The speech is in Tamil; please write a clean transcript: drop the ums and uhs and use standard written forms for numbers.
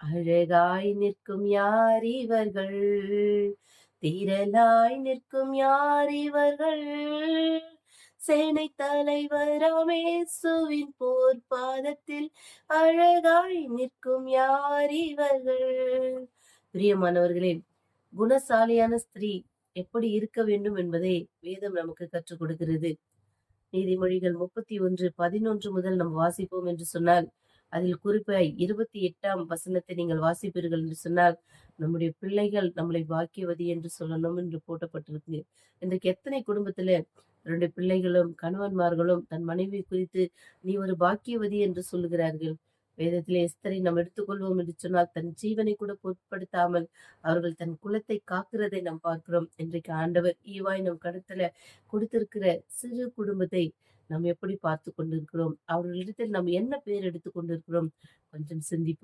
அழகாய் நிற்கும் யார் இவர்கள்? திரளாய் நிற்கும் யார் இவர்கள்? சேனை தலைவராம் இயேசுவின் போர் பாதத்தில் அழகாய் நிற்கும் யார் இவர்கள்? பிரியமானவர்களே, குணசாலியான ஸ்திரீ எப்படி இருக்க வேண்டும் என்பதை வேதம் நமக்கு கற்றுக் கொடுக்கிறது. நீதிமொழிகள் 31:11 முதல் நாம் வாசிப்போம் என்று சொன்னால், அதில் குறிப்பாய் 28ஆம் வசனத்தை நீங்கள் வாசிப்பீர்கள் என்று சொன்னால், நம்முடைய பிள்ளைகள் நம்மளை பாக்கியவதி என்று சொல்லணும் என்று போடப்பட்டிருக்கு. இன்றைக்கு எத்தனை குடும்பத்தில 2 பிள்ளைகளும், கணவன்மார்களும் தன் மனைவி குறித்து நீ ஒரு பாக்கியவதி என்று சொல்லுகிறார்கள். வேதத்திலே எஸ்தரை நாம் எடுத்துக்கொள்வோம் என்று சொன்னால், தன் ஜீவனை கூட பொருட்படுத்தாமல் அவர்கள் தன் குலத்தை காக்கிறதை நாம் பார்க்கிறோம். இன்றைக்கு ஆண்டவர் ஈவாய் நம் கருத்துல கொடுத்திருக்கிற சிறு குடும்பத்தை நாம் எப்படி பார்த்து கொண்டிருக்கிறோம்? அவர்களிடத்தில் நாம் என்ன பேர் எடுத்துக் கொண்டிருக்கிறோம்? கொஞ்சம் சிந்திப்போம்.